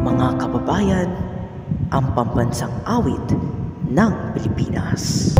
Mga kababayan, ang pambansang awit ng Pilipinas.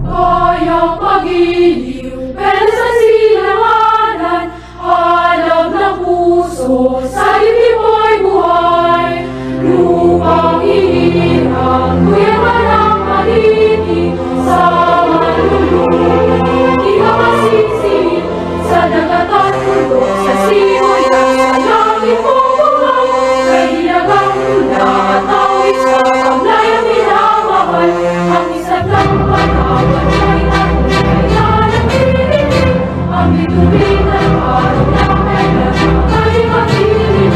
Kayang pag-iliw, pero sa silanganan, halab ng puso, sa dibdib mo'y buhay. Lupang ihirang, kuya parang malinig, sa malulong, di ka masisig, sa dagat at pulo, sa simoy at sa langit mo buhay. Kay dilagang tula at awit sa paglayang minamahal, ang isang lang panawan ay natunay ng pilipinig, ang bituin ng araw ng kailan ay matinig.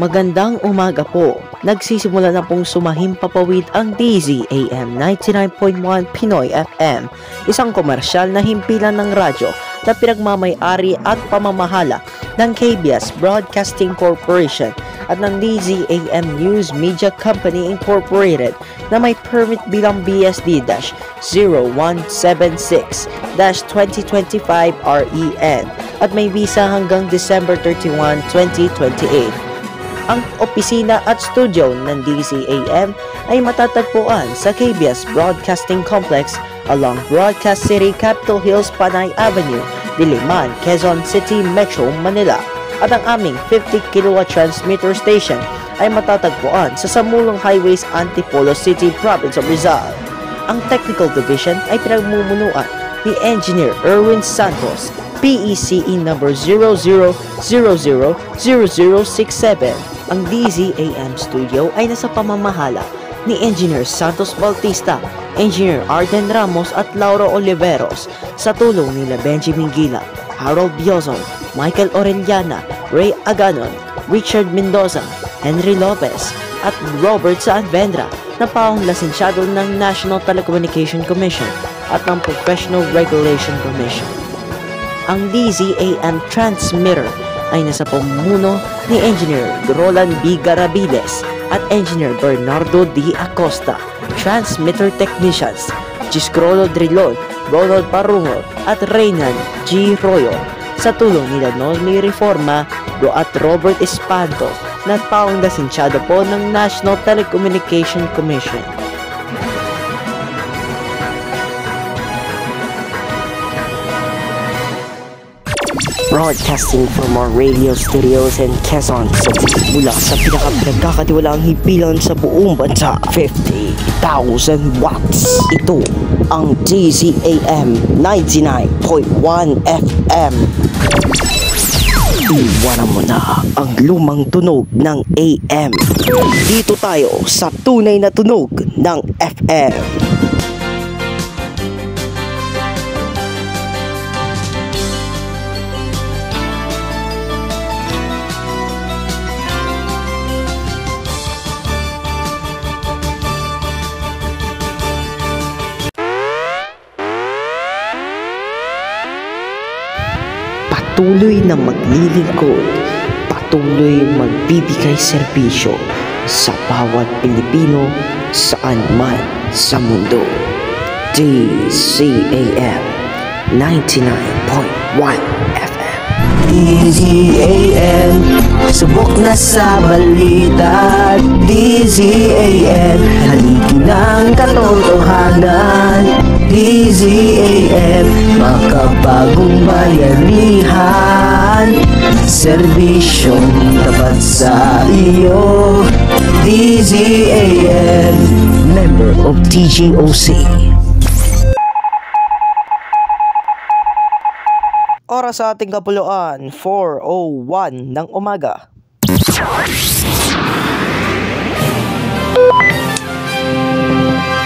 Magandang umaga po. Nagsisimula na pong sumahimpapawid ang DZAM 99.1 Pinoy FM, isang komersyal na himpilan ng radyo na pinagmamay-ari at pamamahala ng KBS Broadcasting Corporation at ng DZAM News Media Company Incorporated na may permit bilang BSD-0176-2025 REN at may visa hanggang December 31, 2028. Ang opisina at studio ng DZAM ay matatagpuan sa KBS Broadcasting Complex along Broadcast City, Capitol Hills, Panay Avenue, Diliman, Quezon City, Metro Manila. At ang aming 50 kW transmitter station ay matatagpuan sa Samulong Highways, Antipolo City, Province of Rizal. Ang Technical Division ay pinagmumunuan ni Engineer Erwin Santos, PECE number 00000067. Ang DZAM studio ay nasa pamamahala ni Engineer Santos Bautista, Engineer Arden Ramos at Lauro Oliveros sa tulong nila Benjamin Gila, Harold Biozon, Michael Orellana, Ray Aganon, Richard Mendoza, Henry Lopez at Robert Saavedra na paong lisensyado ng National Telecommunication Commission at ng Professional Regulation Commission. Ang DZAM transmitter ay nasa pamumuno ni Engineer Roland B. Garabiles at Engineer Bernardo D. Acosta, Transmitter Technicians, Giscrolo Drilon, Ronald Parungo at Reynan G. Royo sa tulong nila Nolmi Reforma at Robert Espanto na paong lisensyado po ng National Telecommunication Commission. Broadcasting from our radio studios in Quezon City mula sa pinakapinagkakatiwalaang himpilan sa buong bansa, 50,000 watts. Ito ang DZAM 99.1 FM. Iwanan mo na ang lumang tunog ng AM. Dito tayo sa tunay na tunog ng FM. Patuloy na maglilingkod, patuloy magbibigay serbisyo sa bawat Pilipino saan man sa mundo. DZAM 99.1 FM. DZAM, subok na sa balita. DZAM, haligi ng katotohanan. DZAM, makabagong bayanihan, serbisyong tapat sa iyo. DZAM, member of TGOC. Oras sa ating kapuluan, 4:01 ng umaga.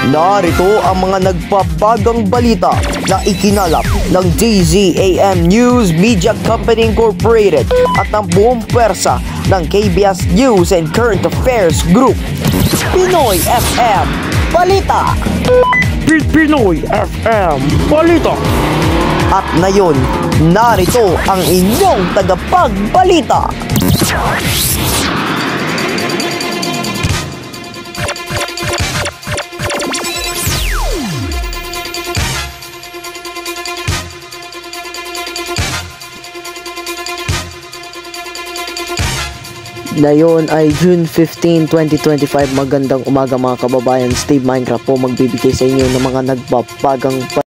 Narito ang mga nagbabagang balita na ikinalap ng DZAM News Media Company Incorporated at ang buong pwersa ng KBS News and Current Affairs Group. Pinoy FM Balita! Pinoy FM Balita! At ngayon, narito ang inyong tagapagbalita. Ngayon ay June 15, 2025. Magandang umaga mga kababayan. Steve Minecraft po magbibigay sa inyo ng mga nagbabagang